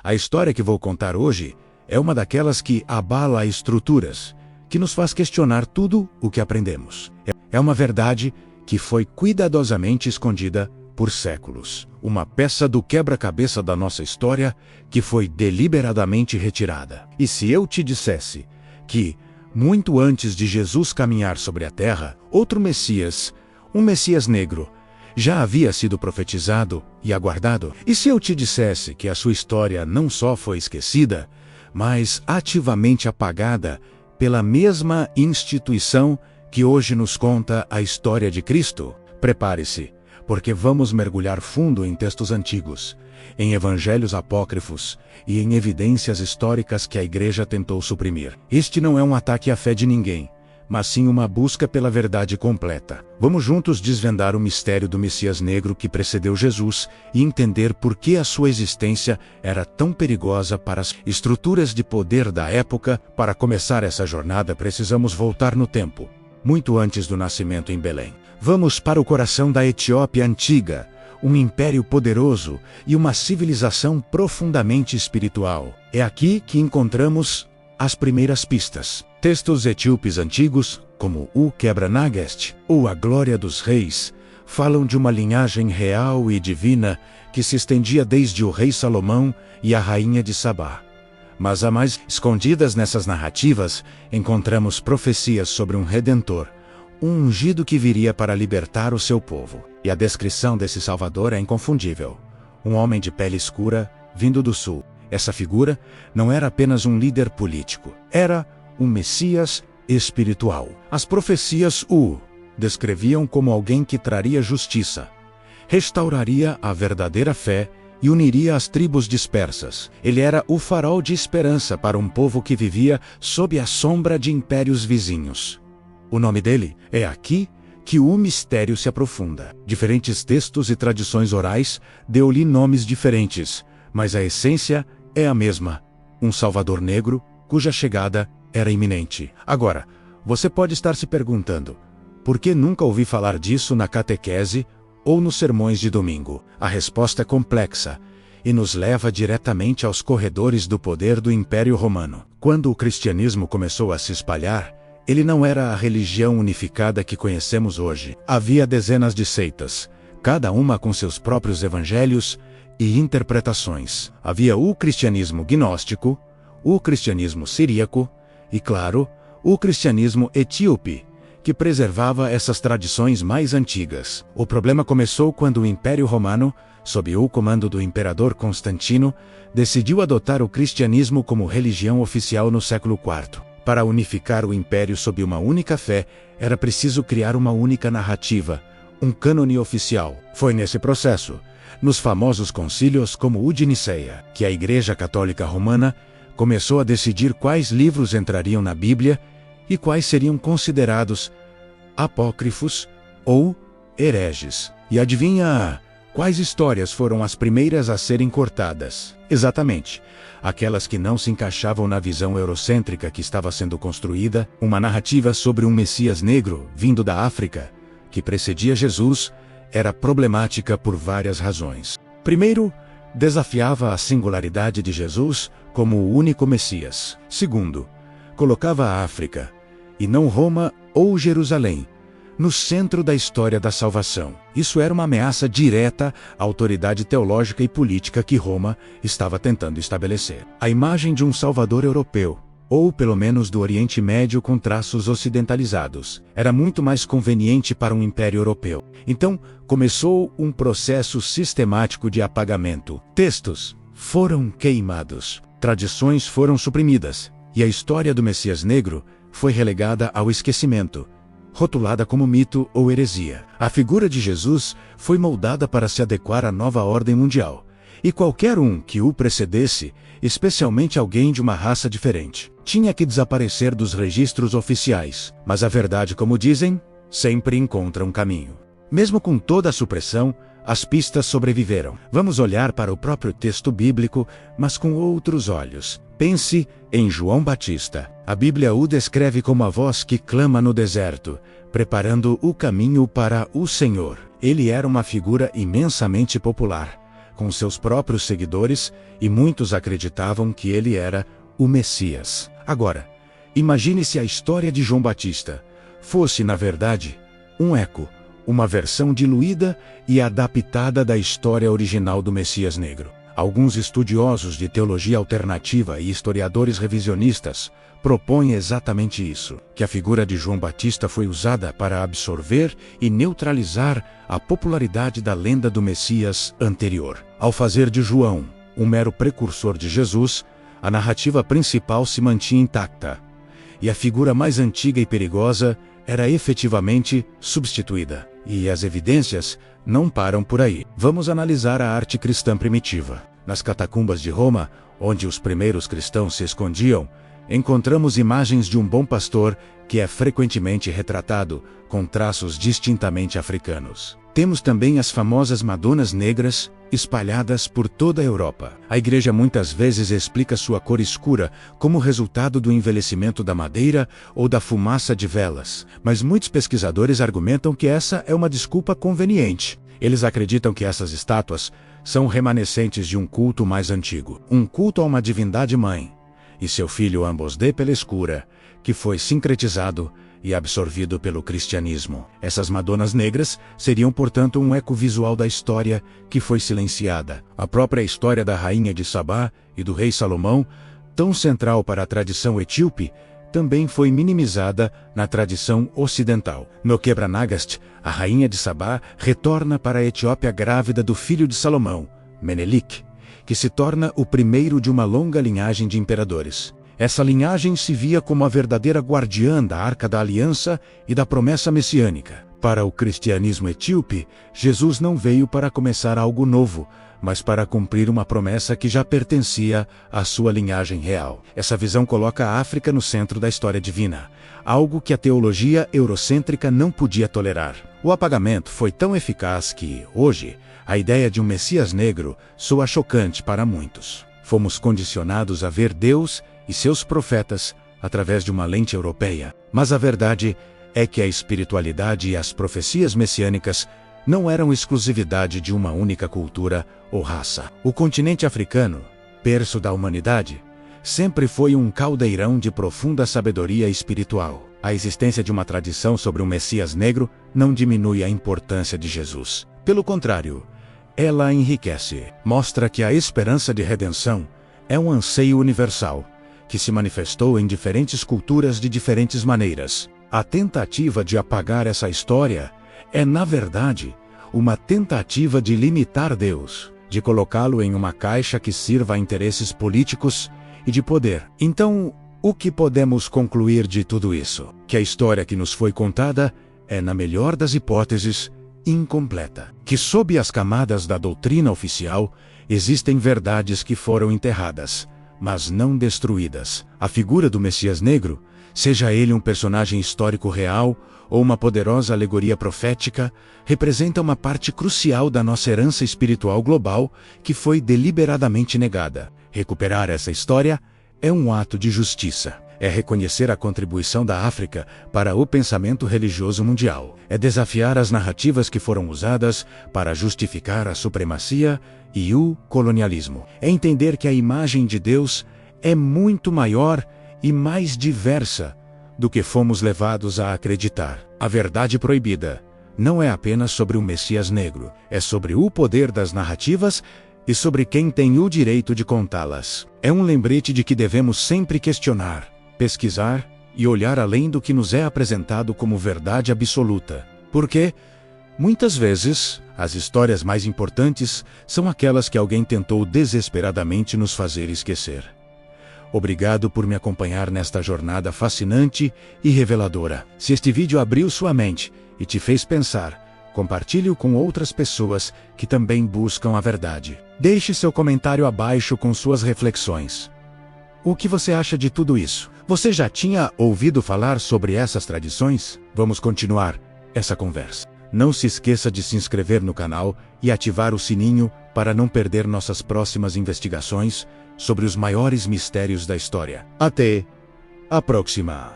A história que vou contar hoje é uma daquelas que abala estruturas, que nos faz questionar tudo o que aprendemos. É uma verdade que foi cuidadosamente escondida por séculos. Uma peça do quebra-cabeça da nossa história que foi deliberadamente retirada. E se eu te dissesse que, muito antes de Jesus caminhar sobre a terra, outro Messias, um Messias negro, já havia sido profetizado e aguardado? E se eu te dissesse que a sua história não só foi esquecida, mas ativamente apagada pela mesma instituição que hoje nos conta a história de Cristo? Prepare-se, porque vamos mergulhar fundo em textos antigos, em evangelhos apócrifos e em evidências históricas que a Igreja tentou suprimir. Este não é um ataque à fé de ninguém, mas sim uma busca pela verdade completa. Vamos juntos desvendar o mistério do Messias negro que precedeu Jesus e entender por que a sua existência era tão perigosa para as estruturas de poder da época. Para começar essa jornada, precisamos voltar no tempo, muito antes do nascimento em Belém. Vamos para o coração da Etiópia antiga, um império poderoso e uma civilização profundamente espiritual. É aqui que encontramos as primeiras pistas. Textos etíopes antigos, como o Quebra-Nagast ou a Glória dos Reis, falam de uma linhagem real e divina que se estendia desde o rei Salomão e a rainha de Sabá. Mas há mais. Escondidas nessas narrativas, encontramos profecias sobre um Redentor, um ungido que viria para libertar o seu povo. E a descrição desse Salvador é inconfundível. Um homem de pele escura, vindo do sul. Essa figura não era apenas um líder político, era um Messias espiritual. As profecias o descreviam como alguém que traria justiça, restauraria a verdadeira fé e uniria as tribos dispersas. Ele era o farol de esperança para um povo que vivia sob a sombra de impérios vizinhos. O nome dele é aqui que o mistério se aprofunda. Diferentes textos e tradições orais deu-lhe nomes diferentes, mas a essência é a mesma: um Salvador negro cuja chegada era iminente. Agora, você pode estar se perguntando, por que nunca ouvi falar disso na catequese ou nos sermões de domingo? A resposta é complexa e nos leva diretamente aos corredores do poder do Império Romano. Quando o cristianismo começou a se espalhar, ele não era a religião unificada que conhecemos hoje. Havia dezenas de seitas, cada uma com seus próprios evangelhos e interpretações. Havia o cristianismo gnóstico, o cristianismo siríaco e, claro, o cristianismo etíope, que preservava essas tradições mais antigas. O problema começou quando o Império Romano, sob o comando do imperador Constantino, decidiu adotar o cristianismo como religião oficial no século IV. Para unificar o império sob uma única fé, era preciso criar uma única narrativa, um cânone oficial. Foi nesse processo, nos famosos concílios como o de Niceia, que a Igreja Católica Romana começou a decidir quais livros entrariam na Bíblia e quais seriam considerados apócrifos ou hereges. E adivinha quais histórias foram as primeiras a serem cortadas? Exatamente, aquelas que não se encaixavam na visão eurocêntrica que estava sendo construída, uma narrativa sobre um Messias negro vindo da África, que precedia Jesus, era problemática por várias razões. Primeiro, desafiava a singularidade de Jesus como o único Messias. Segundo, colocava a África, e não Roma ou Jerusalém, no centro da história da salvação. Isso era uma ameaça direta à autoridade teológica e política que Roma estava tentando estabelecer. A imagem de um Salvador europeu, ou pelo menos do Oriente Médio com traços ocidentalizados, era muito mais conveniente para um império europeu. Então, começou um processo sistemático de apagamento. Textos foram queimados, tradições foram suprimidas, e a história do Messias negro foi relegada ao esquecimento, rotulada como mito ou heresia. A figura de Jesus foi moldada para se adequar à nova ordem mundial, e qualquer um que o precedesse, especialmente alguém de uma raça diferente, tinha que desaparecer dos registros oficiais. Mas a verdade, como dizem, sempre encontra um caminho. Mesmo com toda a supressão, as pistas sobreviveram. Vamos olhar para o próprio texto bíblico, mas com outros olhos. Pense em João Batista. A Bíblia o descreve como a voz que clama no deserto, preparando o caminho para o Senhor. Ele era uma figura imensamente popular, com seus próprios seguidores e muitos acreditavam que ele era o Messias. Agora, imagine se a história de João Batista fosse, na verdade, um eco, uma versão diluída e adaptada da história original do Messias Negro. Alguns estudiosos de teologia alternativa e historiadores revisionistas propõem exatamente isso, que a figura de João Batista foi usada para absorver e neutralizar a popularidade da lenda do Messias anterior. Ao fazer de João um mero precursor de Jesus, a narrativa principal se mantinha intacta, e a figura mais antiga e perigosa era efetivamente substituída. E as evidências não param por aí. Vamos analisar a arte cristã primitiva. Nas catacumbas de Roma, onde os primeiros cristãos se escondiam, encontramos imagens de um bom pastor que é frequentemente retratado com traços distintamente africanos. Temos também as famosas Madonas negras espalhadas por toda a Europa. A igreja muitas vezes explica sua cor escura como resultado do envelhecimento da madeira ou da fumaça de velas, mas muitos pesquisadores argumentam que essa é uma desculpa conveniente. Eles acreditam que essas estátuas são remanescentes de um culto mais antigo, um culto a uma divindade mãe, e seu filho Ambos-dê pela escura, que foi sincretizado e absorvido pelo cristianismo. Essas Madonas negras seriam, portanto, um eco visual da história que foi silenciada. A própria história da rainha de Sabá e do rei Salomão, tão central para a tradição etíope, também foi minimizada na tradição ocidental. No Quebra-Nagast, a rainha de Sabá retorna para a Etiópia grávida do filho de Salomão, Menelik, que se torna o primeiro de uma longa linhagem de imperadores. Essa linhagem se via como a verdadeira guardiã da Arca da Aliança e da promessa messiânica. Para o cristianismo etíope, Jesus não veio para começar algo novo, mas para cumprir uma promessa que já pertencia à sua linhagem real. Essa visão coloca a África no centro da história divina, algo que a teologia eurocêntrica não podia tolerar. O apagamento foi tão eficaz que, hoje, a ideia de um Messias negro soa chocante para muitos. Fomos condicionados a ver Deus e seus profetas através de uma lente europeia. Mas a verdade é que a espiritualidade e as profecias messiânicas não eram exclusividade de uma única cultura ou raça. O continente africano, berço da humanidade, sempre foi um caldeirão de profunda sabedoria espiritual. A existência de uma tradição sobre um Messias negro não diminui a importância de Jesus. Pelo contrário, ela enriquece. Mostra que a esperança de redenção é um anseio universal, que se manifestou em diferentes culturas de diferentes maneiras. A tentativa de apagar essa história é, na verdade, uma tentativa de limitar Deus, de colocá-lo em uma caixa que sirva a interesses políticos e de poder. Então, o que podemos concluir de tudo isso? Que a história que nos foi contada é, na melhor das hipóteses, incompleta. Que sob as camadas da doutrina oficial, existem verdades que foram enterradas, mas não destruídas. A figura do Messias Negro, seja ele um personagem histórico real ou uma poderosa alegoria profética, representa uma parte crucial da nossa herança espiritual global que foi deliberadamente negada. Recuperar essa história é um ato de justiça. É reconhecer a contribuição da África para o pensamento religioso mundial. É desafiar as narrativas que foram usadas para justificar a supremacia e o colonialismo. É entender que a imagem de Deus é muito maior e mais diversa do que fomos levados a acreditar. A verdade proibida não é apenas sobre o Messias Negro, é sobre o poder das narrativas e sobre quem tem o direito de contá-las. É um lembrete de que devemos sempre questionar, pesquisar e olhar além do que nos é apresentado como verdade absoluta. Porque, muitas vezes, as histórias mais importantes são aquelas que alguém tentou desesperadamente nos fazer esquecer. Obrigado por me acompanhar nesta jornada fascinante e reveladora. Se este vídeo abriu sua mente e te fez pensar, compartilhe-o com outras pessoas que também buscam a verdade. Deixe seu comentário abaixo com suas reflexões. O que você acha de tudo isso? Você já tinha ouvido falar sobre essas tradições? Vamos continuar essa conversa. Não se esqueça de se inscrever no canal e ativar o sininho para não perder nossas próximas investigações sobre os maiores mistérios da história. Até a próxima!